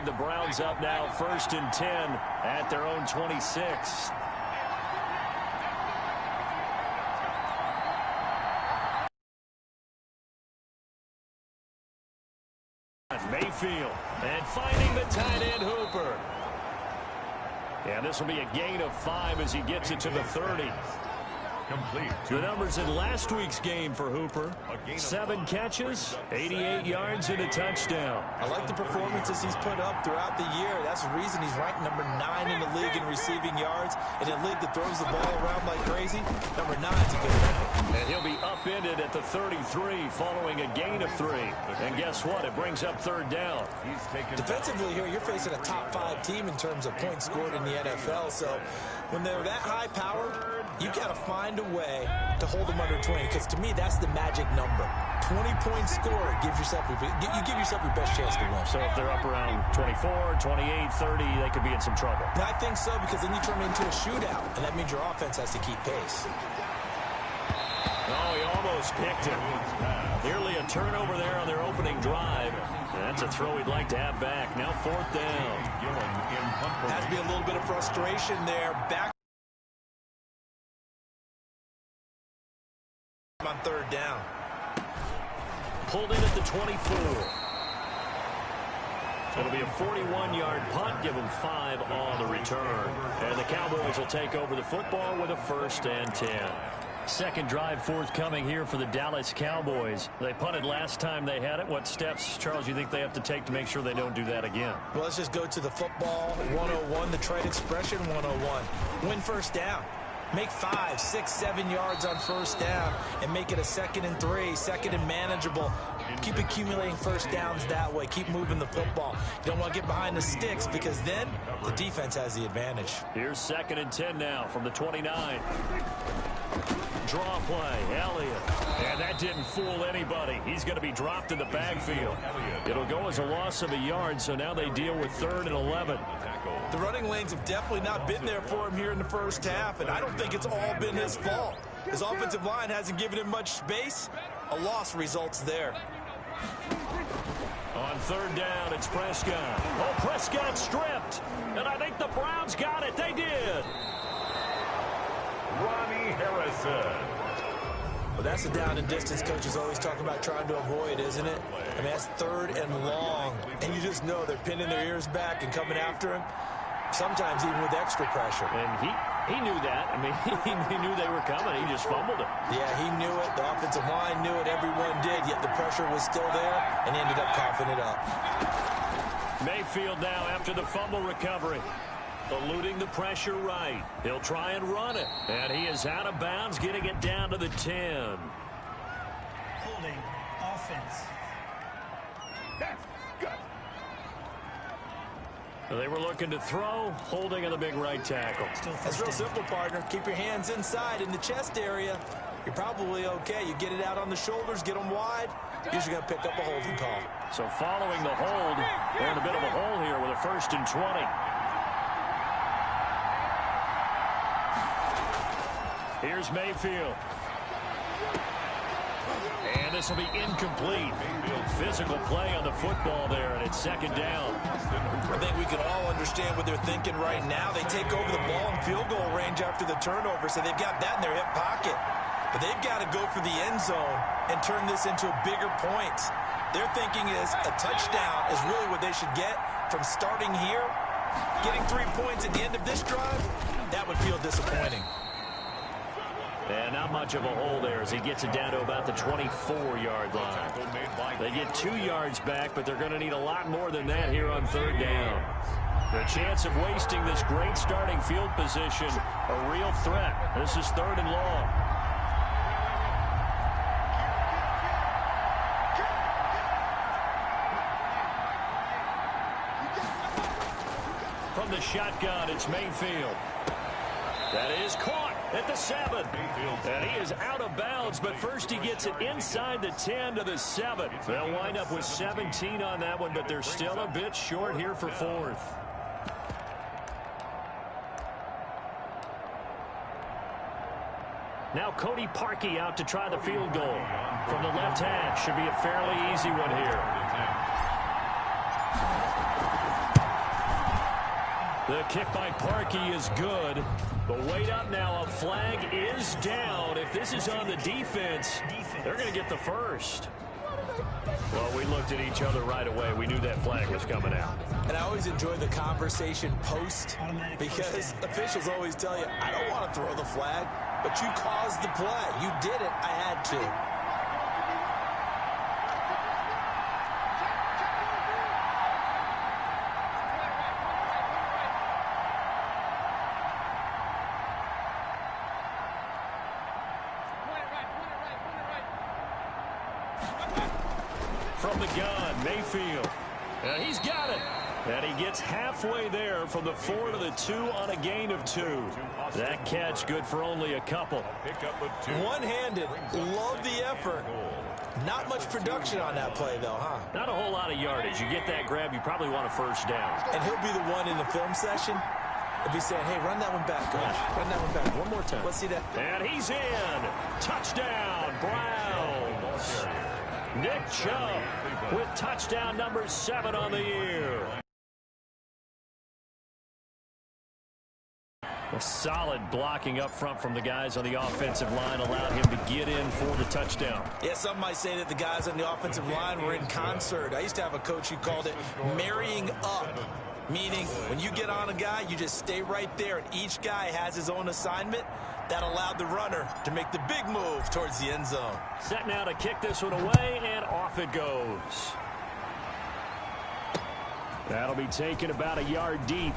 the Browns up now 1st and 10 at their own 26. Mayfield, and finding the tight end Hooper. And this will be a gain of 5 as he gets it to the 30. Complete. The numbers in last week's game for Hooper: 7 catches, 88 yards, and a touchdown. I like the performances he's put up throughout the year. That's the reason he's ranked number 9 in the league in receiving yards. In a league that throws the ball around like crazy, number 9's a good number. And he'll be upended at the 33 following a gain of 3. And guess what? It brings up 3rd down. Defensively here, you're facing a top 5 team in terms of points scored in the NFL. So when they're that high-powered, you got to find a way to hold them under 20, because to me, that's the magic number. 20-point score gives yourself you give yourself your best chance to win. So if they're up around 24, 28, 30, they could be in some trouble. I think so, because then you turn it into a shootout, and that means your offense has to keep pace. Oh, he almost picked him. Nearly a turnover there on their opening drive. That's a throw he'd like to have back. Now 4th down. Has to be a little bit of frustration there. Back on 3rd down. Pulled in at the 24. It'll be a 41-yard punt. Give them 5 on the return. And the Cowboys will take over the football with a 1st and 10. Second drive forthcoming here for the Dallas Cowboys. They punted last time they had it. What steps, Charles, you think they have to take to make sure they don't do that again? Well, let's just go to the football 101, the trade expression 101. Win 1st down. Make 5, 6, 7 yards on 1st down and make it a 2nd and 3, 2nd and manageable. Keep accumulating 1st downs that way. Keep moving the football. You don't want to get behind the sticks, because then the defense has the advantage. Here's 2nd and 10 now from the 29. Draw play, Elliott. And that didn't fool anybody. He's going to be dropped in the backfield. It'll go as a loss of a yard, so now they deal with 3rd and 11. The running lanes have definitely not been there for him here in the 1st half, and I don't think it's all been his fault. His offensive line hasn't given him much space. A loss results there. On 3rd down, it's Prescott. Oh, Prescott stripped. And I think the Browns got it. They did. Ronnie Harrison. Well, that's the down and distance coaches always talk about trying to avoid, isn't it? I mean, that's 3rd and long, and you just know they're pinning their ears back and coming after him, sometimes even with extra pressure. And he knew that. I mean, he knew they were coming. He just fumbled it. Yeah, he knew it. The offensive line knew it. Everyone did, yet the pressure was still there, and he ended up coughing it up. Mayfield now after the fumble recovery. Eluding the pressure right. He'll try and run it. And he is out of bounds, getting it down to the 10. Holding offense. That's good. They were looking to throw, holding on the big right tackle. That's real simple, partner. Keep your hands inside in the chest area. You're probably okay. You get it out on the shoulders, get them wide. Usually going to pick up a holding call. So following the hold, they're in a bit of a hole here with a 1st and 20. Here's Mayfield. And this will be incomplete. Physical play on the football there, and it's 2nd down. I think we can all understand what they're thinking right now. They take over the ball in field goal range after the turnover, so they've got that in their hip pocket. But they've got to go for the end zone and turn this into bigger points. Their thinking is a touchdown is really what they should get from starting here. Getting 3 points at the end of this drive, that would feel disappointing. And not much of a hole there as he gets it down to about the 24-yard line. They get 2 yards back, but they're going to need a lot more than that here on 3rd down. The chance of wasting this great starting field position, a real threat. This is 3rd and long. From the shotgun, it's Mayfield. That is caught at the 7. And he is out of bounds, but first he gets it inside the 10 to the 7. They'll wind up with 17 on that one, but they're still a bit short here for 4th. Now Cody Parkey out to try the field goal. From the left hash, should be a fairly easy one here. The kick by Parkey is good. The weight up now. A flag is down. If this is on the defense, they're going to get the first. Well, we looked at each other right away. We knew that flag was coming out. And I always enjoy the conversation post because officials always tell you, I don't want to throw the flag, but you caused the play. You did it. I had to. From the gun, Mayfield. And he's got it. And he gets halfway there from the 4 to the 2 on a gain of 2. That catch good for only a couple. One-handed. Love the effort. Not much production on that play, though, huh? Not a whole lot of yardage. You get that grab, you probably want a first down. And he'll be the one in the film session. He'll be saying, hey, run that one back, coach. Run that one back. One more time. Let's see that. And he's in. Touchdown, Browns. Nick Chubb with touchdown number 7 on the year. A solid blocking up front from the guys on the offensive line allowed him to get in for the touchdown. Yeah, some might say that the guys on the offensive line were in concert. I used to have a coach who called it marrying up, meaning when you get on a guy, you just stay right there, and each guy has his own assignment. That allowed the runner to make the big move towards the end zone. Set now to kick this one away, and off it goes. That'll be taken about a yard deep.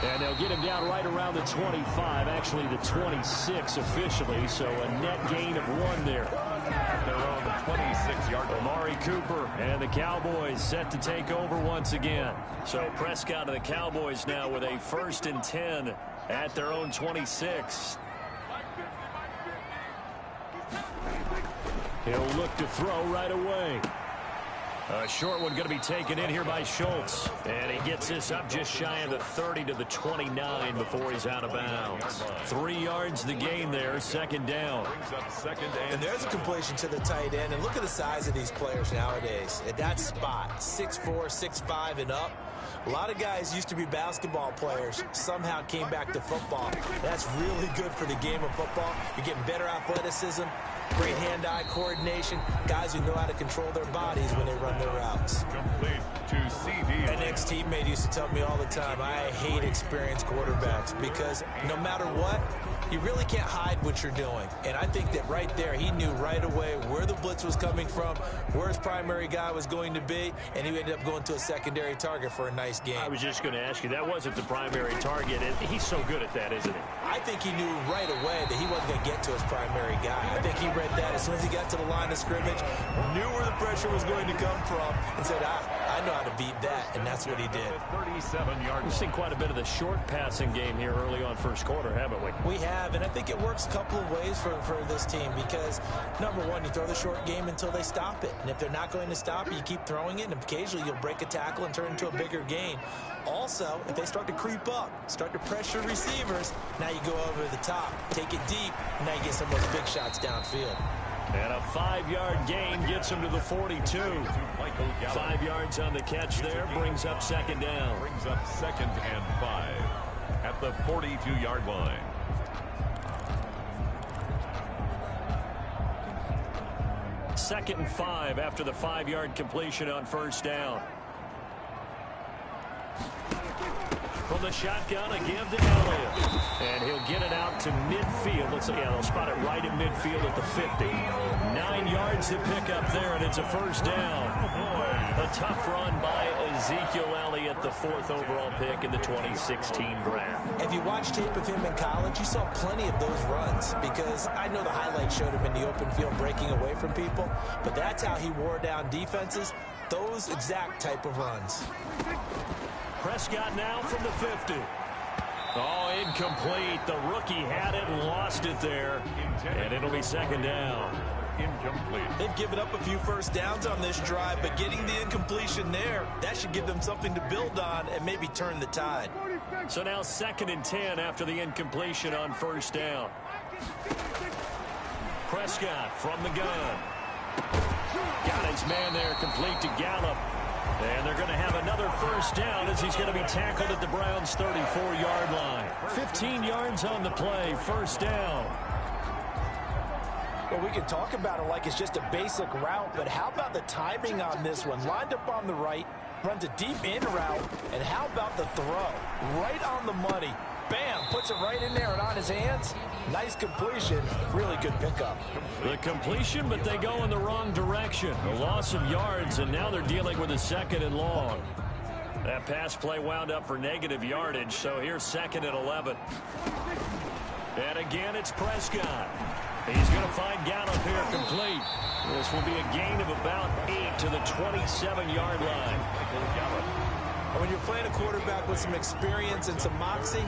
And they'll get him down right around the 25, actually the 26 officially, so a net gain of 1 there. At their own 26-yard line. Amari Cooper and the Cowboys set to take over once again. So Prescott and the Cowboys now with a 1st and 10 at their own 26. He'll look to throw right away. A short one going to be taken in here by Schultz. And he gets this up just shy of the 30 to the 29 before he's out of bounds. 3 yards the gain there, 2nd down. And there's a completion to the tight end. And look at the size of these players nowadays. At that spot, 6'4", 6'5", and up. A lot of guys used to be basketball players, somehow came back to football. That's really good for the game of football. You're getting better athleticism, great hand-eye coordination, guys who know how to control their bodies when they run their routes. Complete to CD. An ex-teammate used to tell me all the time, I hate experienced quarterbacks because no matter what, you really can't hide what you're doing. And I think that right there, he knew right away where the blitz was coming from, where his primary guy was going to be, and he ended up going to a secondary target for a nice game. I was just going to ask you, that wasn't the primary target. He's so good at that, isn't he? I think he knew right away that he wasn't going to get to his primary guy. I think he read that as soon as he got to the line of scrimmage, knew where the pressure was going to come from, and said, I know how to beat that, and that's what he did. 37-yard. We've seen quite a bit of the short passing game here early on 1st quarter, haven't we? We have, and I think it works a couple of ways for this team because, number one, you throw the short game until they stop it. And if they're not going to stop it, you keep throwing it, and occasionally you'll break a tackle and turn it into a bigger gain. Also, if they start to creep up, start to pressure receivers, now you go over the top, take it deep, and now you get some of those big shots downfield. And a 5-yard gain gets him to the 42. 5 yards on the catch there, brings up 2nd down. Brings up 2nd and 5 at the 42-yard line. Second and 5 after the 5-yard completion on 1st down. From the shotgun, a give to Elliott. And he'll get it out to midfield. Let's see, yeah, they'll spot it right at midfield at the 50. 9 yards to pick up there, and it's a 1st down. A tough run by Ezekiel Elliott, the 4th overall pick in the 2016 draft. If you watch tape of him in college, you saw plenty of those runs because I know the highlights showed him in the open field breaking away from people, but that's how he wore down defenses, those exact type of runs. Prescott now from the 50. Oh, incomplete. The rookie had it and lost it there. And it'll be 2nd down. Incomplete. They've given up a few 1st downs on this drive, but getting the incompletion there, that should give them something to build on and maybe turn the tide. So now 2nd and 10 after the incompletion on 1st down. Prescott from the gun. Got his man there, complete to Gallup. And they're going to have another first down as he's going to be tackled at the Browns' 34-yard line. 15 yards on the play, first down. Well, we can talk about it like it's just a basic route, but how about the timing on this one? Lined up on the right, runs a deep in route, and how about the throw? Right on the money. Bam, puts it right in there and on his hands. Nice completion, really good pickup. The completion, but they go in the wrong direction. A loss of yards, and now they're dealing with a 2nd and long. That pass play wound up for negative yardage, so here's 2nd and 11. And again, it's Prescott. He's going to find Gallup here complete. This will be a gain of about 8 to the 27-yard line. When you're playing a quarterback with some experience and some moxie,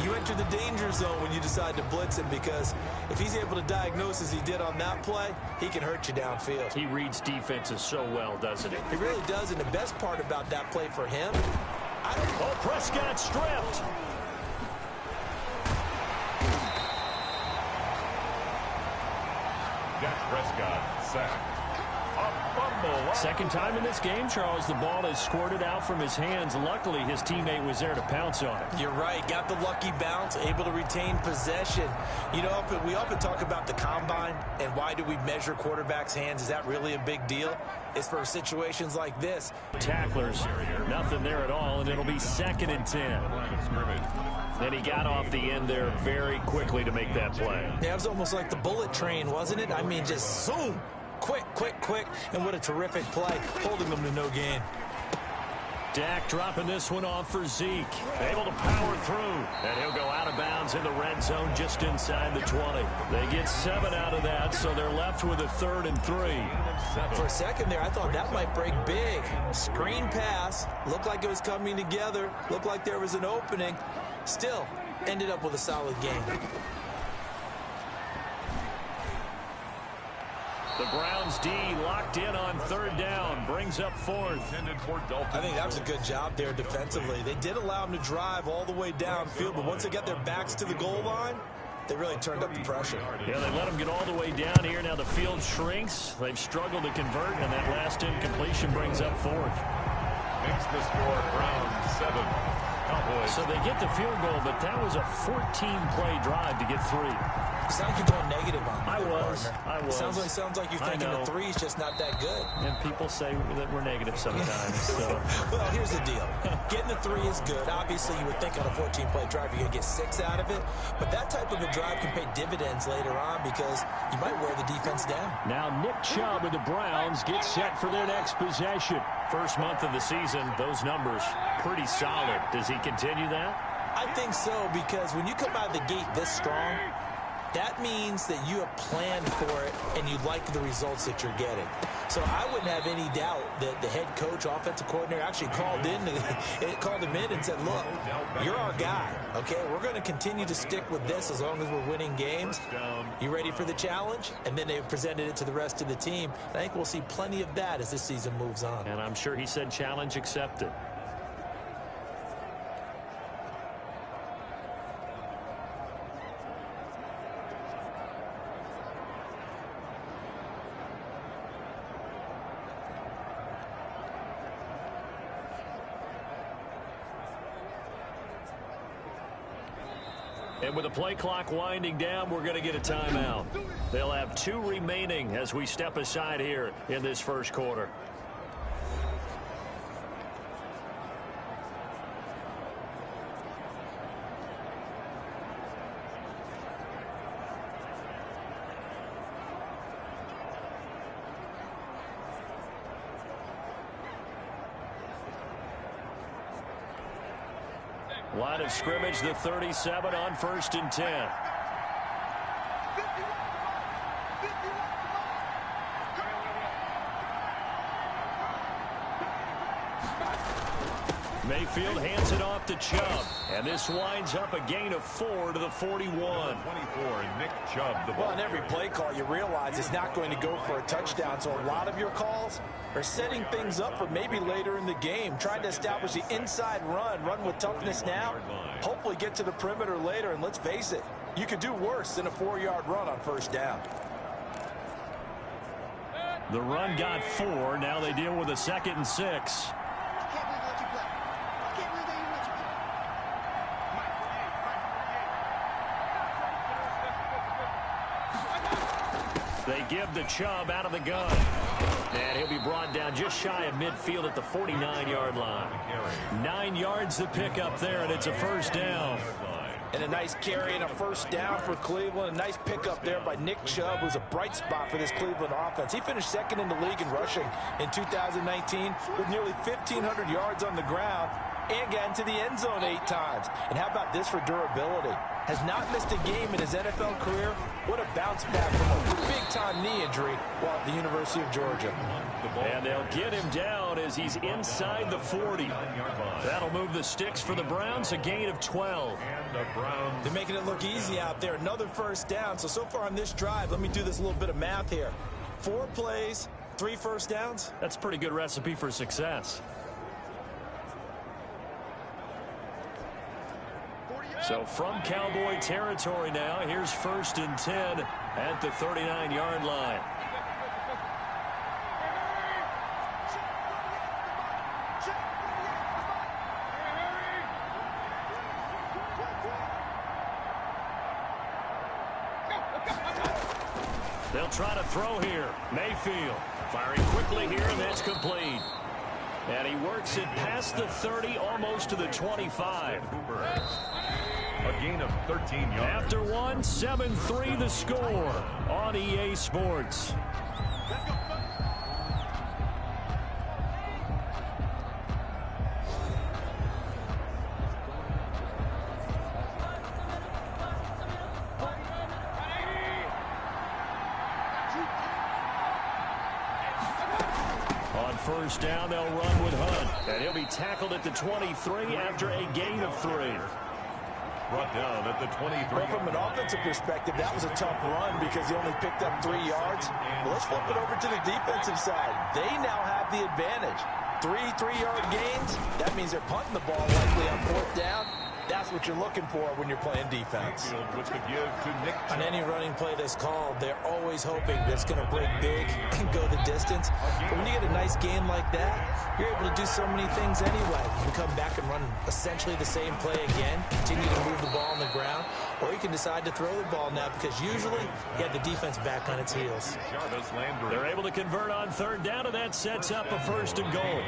you enter the danger zone when you decide to blitz him, because if he's able to diagnose as he did on that play, he can hurt you downfield. He reads defenses so well, doesn't he? He really does, and the best part about that play for him, Prescott stripped. Dak Prescott sacked. A fumble. Second time in this game, Charles, the ball has squirted out from his hands. Luckily, his teammate was there to pounce on it. You're right. Got the lucky bounce, able to retain possession. You know, we often talk about the combine and why do we measure quarterbacks' hands. Is that really a big deal? It's for situations like this. Tacklers, nothing there at all, and it'll be 2nd and 10. Then he got off the end there very quickly to make that play. Yeah, it was almost like the bullet train, wasn't it? I mean, just zoom. Quick, quick, quick, and what a terrific play, holding them to no gain. Dak dropping this one off for Zeke. Able to power through, and he'll go out of bounds in the red zone just inside the 20. They get 7 out of that, so they're left with a 3rd and 3. For a second there, I thought that might break big. Screen pass, looked like it was coming together, looked like there was an opening. Still, ended up with a solid game. The Browns D locked in on 3rd down, brings up 4th. I think that was a good job there defensively. They did allow them to drive all the way downfield, but once they got their backs to the goal line, they really turned up the pressure. Yeah, they let them get all the way down here. Now the field shrinks. They've struggled to convert, and that last incompletion brings up 4th. Makes the score Browns 7. Cowboys. So they get the field goal, but that was a 14-play drive to get 3. It's not like you're going negative on them. I was. Sounds like you're thinking the 3 is just not that good. And people say that we're negative sometimes. So. Well, here's the deal. Getting the 3 is good. Obviously, you would think on a 14-play drive you're going to get 6 out of it. But that type of a drive can pay dividends later on because you might wear the defense down. Now Nick Chubb with the Browns gets set for their next possession. First month of the season, those numbers pretty solid. Does he continue that? I think so, because when you come out of the gate this strong, that means that you have planned for it and you like the results that you're getting. So I wouldn't have any doubt that the head coach, offensive coordinator, actually called him in and said, look, you're our guy, okay? We're going to continue to stick with this as long as we're winning games. You ready for the challenge? And then they presented it to the rest of the team. I think we'll see plenty of that as this season moves on. And I'm sure he said challenge accepted. And with the play clock winding down, we're going to get a timeout. They'll have 2 remaining as we step aside here in this first quarter. Line of scrimmage, the 37 on 1st and 10. Mayfield hands it off to Chubb. And this winds up a gain of 4 to the 41. 24, and Nick Chubb. Well, in every play call, you realize it's not going to go for a touchdown. So a lot of your calls are setting things up for maybe later in the game, trying to establish the inside run with toughness now, hopefully get to the perimeter later. And let's face it, you could do worse than a 4-yard run on 1st down. The run got 4. Now they deal with a 2nd and 6. They give the Chubb out of the gun. And he'll be brought down just shy of midfield at the 49-yard line. 9 yards to pick up there, and it's a first down. And a nice carry and a first down for Cleveland. A nice pickup there by Nick Chubb, who's a bright spot for this Cleveland offense. He finished 2nd in the league in rushing in 2019 with nearly 1,500 yards on the ground and got into the end zone 8 times. And how about this for durability? Has not missed a game in his NFL career. What a bounce back from a big-time knee injury while at the University of Georgia. And they'll get him down as he's inside the 40. That'll move the sticks for the Browns, a gain of 12. They're making it look easy out there. Another first down. So far on this drive, let me do this little bit of math here. 4 plays, 3 first downs. That's a pretty good recipe for success. So from Cowboy territory now, here's 1st and 10 at the 39-yard line. They'll try to throw here. Mayfield firing quickly here, and that's complete. And he works it past the 30, almost to the 25. A gain of 13 yards. After one, 7-3 the score on EA Sports. On first down, they'll run with Hunt. And he'll be tackled at the 23 after a gain of 3. Brought down at the 23. Well, from an offensive perspective, that was a tough run because he only picked up 3 yards. Well, let's flip it over to the defensive side. They now have the advantage. 3 3-yard gains. That means they're punting the ball likely on 4th down. That's what you're looking for when you're playing defense. With the give to Nick. On any running play that's called, they're always hoping that it's going to break big and go the distance. But when you get a nice game like that, you're able to do so many things anyway. You can come back and run essentially the same play again, continue to move the ball on the ground, or you can decide to throw the ball now because usually you have the defense back on its heels. They're able to convert on 3rd down, and that sets up a 1st and goal.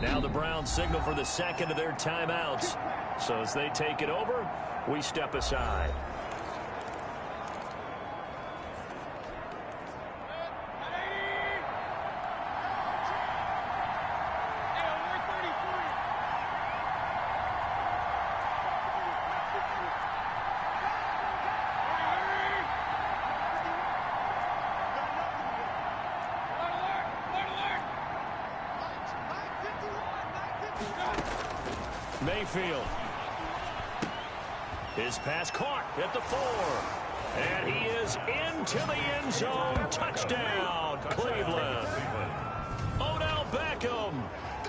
Now the Browns signal for the 2nd of their timeouts. So as they take it over, we step aside. Mayfield. His pass caught at the 4. And he is into the end zone. Touchdown, Cleveland. Odell Beckham,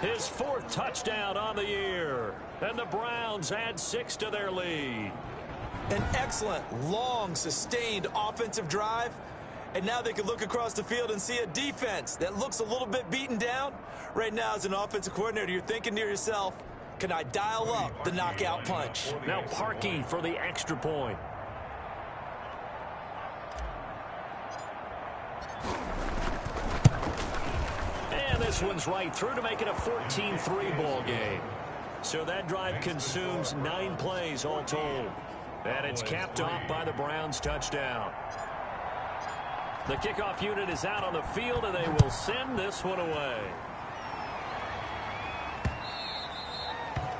his 4th touchdown on the year. And the Browns add 6 to their lead. An excellent, long, sustained offensive drive. And now they can look across the field and see a defense that looks a little bit beaten down. Right now, as an offensive coordinator, you're thinking to yourself, can I dial up the knockout punch? Now Parkey for the extra point. And this one's right through to make it a 14-3 ball game. So that drive consumes 9 plays all told. And it's capped off by the Browns touchdown. The kickoff unit is out on the field, and they will send this one away.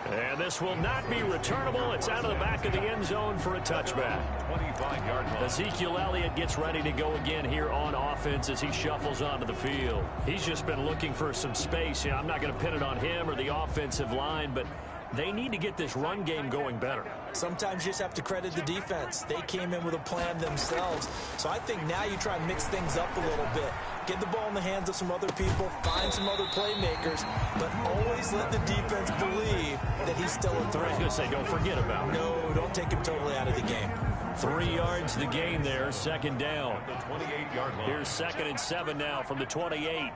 And this will not be returnable. It's out of the back of the end zone for a touchback. 25-yard line. Ezekiel Elliott gets ready to go again here on offense as he shuffles onto the field. He's just been looking for some space. I'm not going to pin it on him or the offensive line, but They need to get this run game going better. Sometimes you just have to credit the defense. They came in with a plan themselves. So I think now you try and mix things up a little bit. Get the ball in the hands of some other people, find some other playmakers, but always let the defense believe that he's still a I was threat. going to say, don't forget about it. No, don't take him totally out of the game. 3 yards the game there, second down. The 28-yard line. Here's 2nd and 7 now from the 28.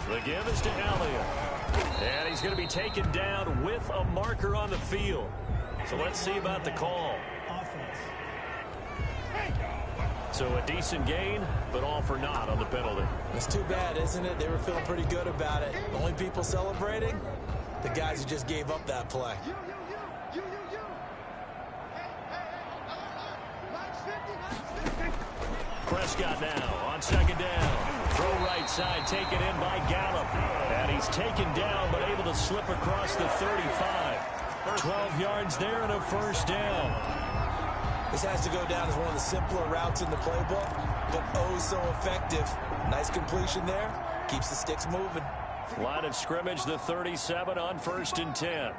The give is to Elliott. And he's going to be taken down with a marker on the field. So let's see about the call. Offense. So a decent gain, but all for naught on the penalty. It's too bad, isn't it? They were feeling pretty good about it. The only people celebrating, the guys who just gave up that play. Prescott now on 2nd down. Throw right side, taken in by Gallup. And he's taken down, but able to slip across the 35. 12 yards there and a first down. This has to go down as one of the simpler routes in the playbook, but oh so effective. Nice completion there. Keeps the sticks moving. Line of scrimmage, the 37 on 1st and 10.